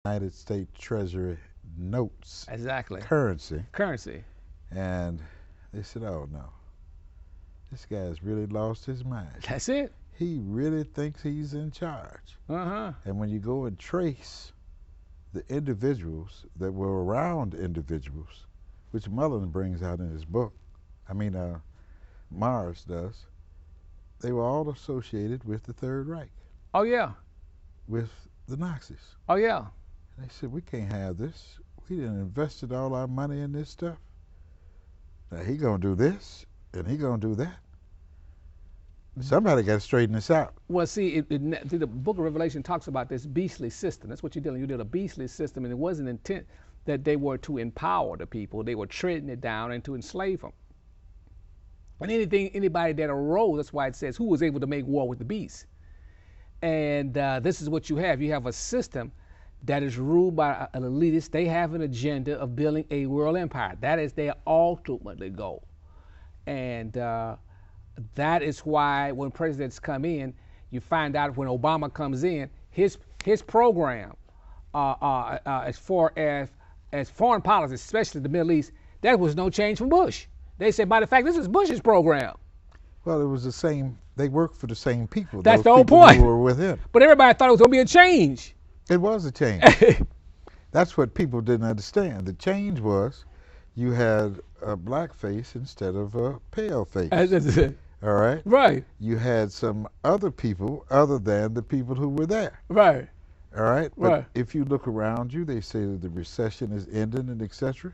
United States Treasury notes. Exactly. Currency. Currency. And they said, oh no, this guy's really lost his mind. That's it. He really thinks he's in charge. And when you go and trace the individuals that were around individuals, which Mullen brings out in his book, Mars does, they were all associated with the Third Reich. Oh yeah. With the Nazis. Oh yeah. And they said, we can't have this. We done invested all our money in this stuff. Now he gonna do this, and he gonna do that. Somebody got to straighten this out. Well, see, the book of Revelation talks about this beastly system. That's what you're dealing. You did a beastly system, and it wasn't intent that they were to empower the people. They were treading it down and to enslave them. And anybody that arose, that's why it says, who was able to make war with the beast? And this is what you have. You have a system that is ruled by an elitist. They have an agenda of building a world empire. That is their ultimate goal. And that is why when presidents come in, you find out when Obama comes in, his program, as far as foreign policy, especially the Middle East, there was no change from Bush. They said, by the fact, this is Bush's program. Well, it was the same. They worked for the same people. That's the whole point. Who were with him. But everybody thought it was going to be a change. It was a change. That's what people didn't understand. The change was you had a black face instead of a pale face. All right? Right. You had some other people other than the people who were there. Right. All right? But right. If you look around you, they say that the recession is ending and etc.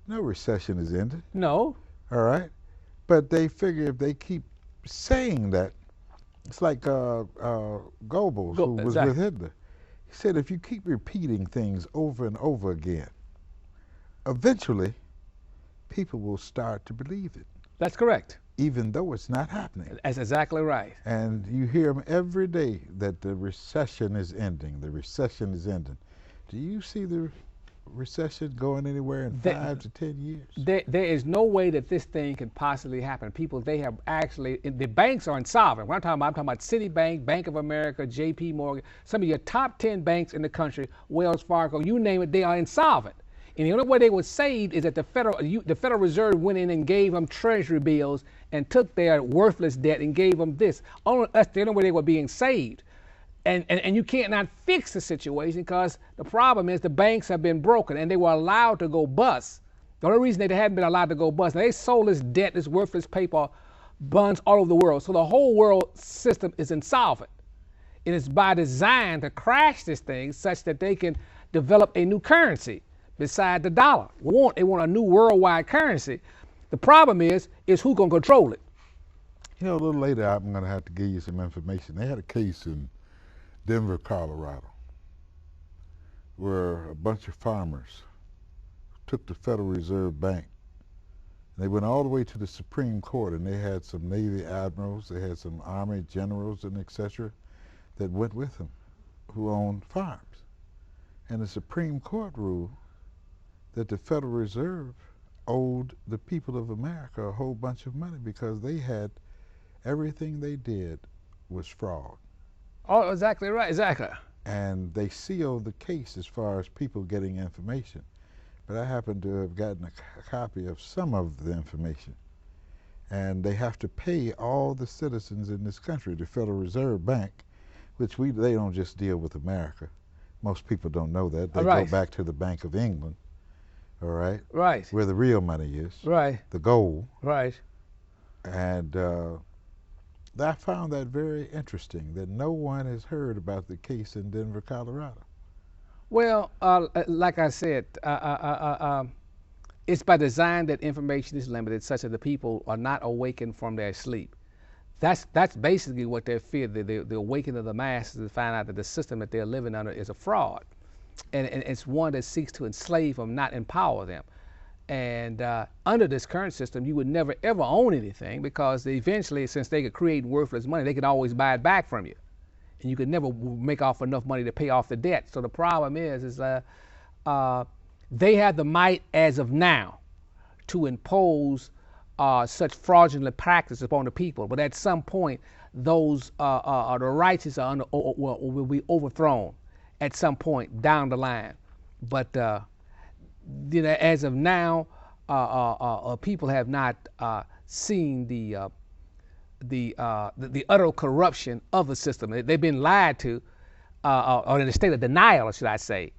No recession is ending. No. All right? But they figure if they keep saying that, it's like Goebbels, who was with Hitler. He said if you keep repeating things over and over again, eventually people will start to believe it. That's correct. Even though it's not happening. That's exactly right. And you hear them every day that the recession is ending. The recession is ending. Do you see the recession going anywhere in 5 to 10 years? There is no way that this thing can possibly happen. People, they have actually, the banks are insolvent. What I'm talking about Citibank, Bank of America, JP Morgan, some of your top 10 banks in the country, Wells Fargo, you name it, they are insolvent. And the only way they were saved is that the Federal Reserve went in and gave them treasury bills and took their worthless debt and gave them this. That's the only way they were being saved. And you can't not fix the situation because the problem is the banks have been broken and they were allowed to go bust. The only reason they hadn't been allowed to go bust, they sold this debt, this worthless paper, bonds all over the world. So the whole world system is insolvent. It is by design to crash this thing such that they can develop a new currency beside the dollar. They want a new worldwide currency. The problem is who's going to control it? You know, a little later I'm going to have to give you some information. They had a case in Denver, Colorado, where a bunch of farmers took the Federal Reserve Bank. They went all the way to the Supreme Court, and they had some Navy admirals, they had some Army generals, and etc. that went with them, who owned farms. And the Supreme Court ruled that the Federal Reserve owed the people of America a whole bunch of money because they had everything they did was fraud. Oh, exactly right, exactly. And they sealed the case as far as people getting information. But I happen to have gotten a copy of some of the information. And they have to pay all the citizens in this country, the Federal Reserve Bank, which they don't just deal with America. Most people don't know that. They go back to the Bank of England, all right? Right. Where the real money is. Right. The gold. Right. And I found that very interesting, that no one has heard about the case in Denver, Colorado. Well, like I said, it's by design that information is limited such that the people are not awakened from their sleep. That's basically what they fear, the awakening of the masses to find out that the system that they're living under is a fraud. And it's one that seeks to enslave them, not empower them. And under this current system, you would never ever own anything because eventually, since they could create worthless money, they could always buy it back from you. And you could never make off enough money to pay off the debt. So the problem is they have the might as of now to impose such fraudulent practices upon the people. But at some point, those the righteous will be overthrown. at some point down the line. But you know, as of now, people have not seen the utter corruption of the system. They've been lied to, or in a state of denial, should I say.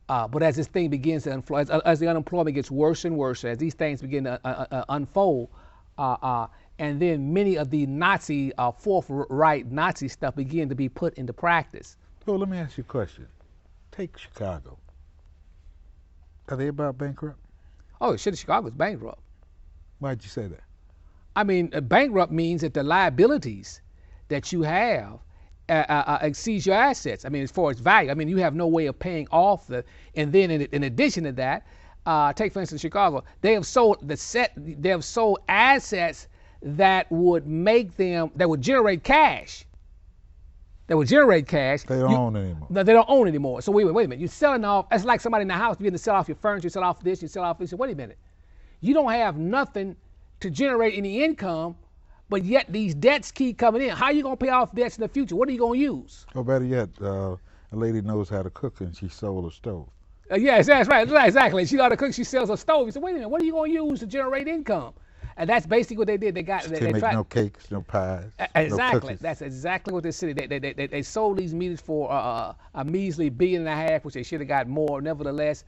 But as this thing begins to unfold, as the unemployment gets worse and worse, as these things begin to unfold, and then many of the Nazi, forthright Nazi stuff begin to be put into practice. Well, let me ask you a question. Take Chicago. Are they about bankrupt? Oh, the city of Chicago is bankrupt. Why'd you say that? I mean, bankrupt means that the liabilities that you have exceeds your assets. I mean, as far as value, I mean, you have no way of paying off the. And then, in addition to that, take for instance Chicago. They have sold They have sold assets that would make them, that would generate cash. That would generate cash. They don't own anymore. No, they don't own anymore. So wait a minute. You're selling off. It's like somebody in the house. You begin to sell off your furniture. You sell off this. You sell off this. You say, wait a minute. You don't have nothing to generate any income, but yet these debts keep coming in. How are you going to pay off debts in the future? What are you going to use? Or better yet, a lady knows how to cook and she sold a stove. Yes, that's right. Exactly. She got to cook. She sells a stove. You say, wait a minute. What are you going to use to generate income? And that's basically what they did. They got. They make no cakes, no pies. Exactly. No cookies. That's exactly what they said. They sold these meters for a measly $1.5 billion, which they should have got more. Nevertheless,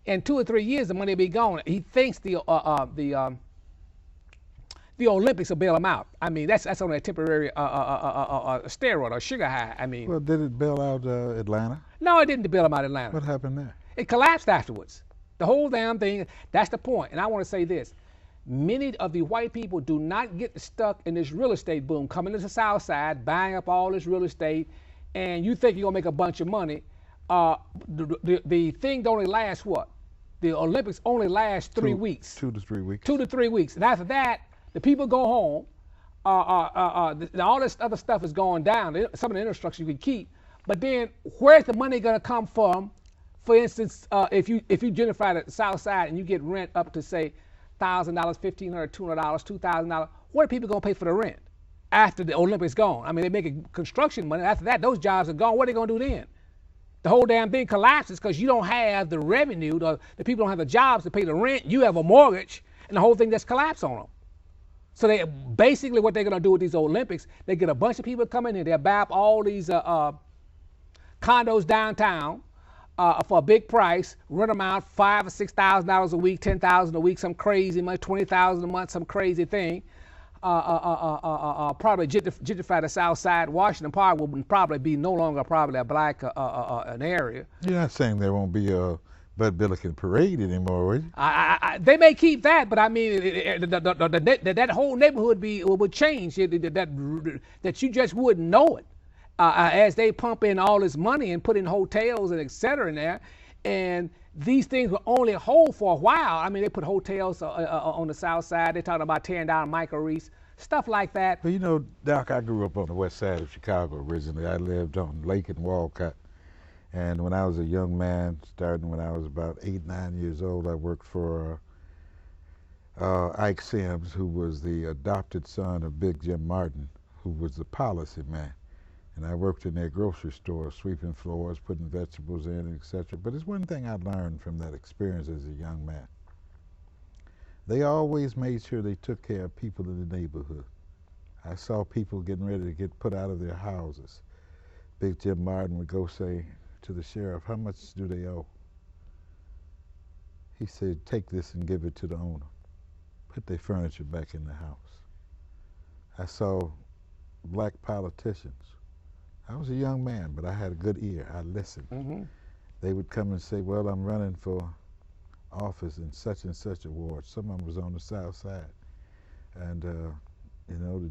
in 2 or 3 years, the money will be gone. He thinks the Olympics will bail him out. I mean, that's only a temporary steroid or sugar high. I mean. Well, did it bail out Atlanta? No, it didn't bail him out Atlanta. What happened there? It collapsed afterwards. The whole damn thing. That's the point. And I want to say this. Many of the white people do not get stuck in this real estate boom, coming to the South Side, buying up all this real estate, and you think you're going to make a bunch of money. The thing only lasts what? The Olympics only last 3 weeks. 2 to 3 weeks. 2 to 3 weeks. And after that, the people go home. All this other stuff is going down. Some of the infrastructure you can keep. But then where's the money going to come from? For instance, if you gentrify the South Side and you get rent up to, say, $1,000, $1,500, $200, $2,000, what are people going to pay for the rent after the Olympics gone? I mean, they're making construction money. After that, those jobs are gone. What are they going to do then? The whole damn thing collapses because you don't have the revenue. The people don't have the jobs to pay the rent. You have a mortgage, and the whole thing just collapsed on them. So they basically what they're going to do with these Olympics, they get a bunch of people coming in. They'll buy up all these condos downtown. For a big price, rent them out $5,000 or $6,000 a week, $10,000 a week, some crazy money, $20,000 a month, some crazy thing. Probably gentrify the South Side. Washington Park will probably be no longer probably a black an area. You're not saying there won't be a Bud Billiken parade anymore, will you? They may keep that, but I mean that whole neighborhood would change. That you just wouldn't know it. As they pump in all this money and put in hotels and et cetera in there. And these things will only hold for a while. I mean, they put hotels on the South Side. They're talking about tearing down Michael Reese, stuff like that. Well, you know, Doc, I grew up on the west side of Chicago originally. I lived on Lake and Walcott. And when I was a young man, starting when I was about 8, 9 years old, I worked for Ike Sims, who was the adopted son of Big Jim Martin, who was the policy man. And I worked in their grocery store, sweeping floors, putting vegetables in, etc. But it's one thing I learned from that experience as a young man. They always made sure they took care of people in the neighborhood. I saw people getting ready to get put out of their houses. Big Jim Martin would go say to the sheriff, how much do they owe? He said, take this and give it to the owner. Put their furniture back in the house. I saw black politicians. I was a young man, but I had a good ear. I listened. Mm-hmm. They would come and say, well, I'm running for office in such and such a ward. Some of them was on the South Side. And, you know, the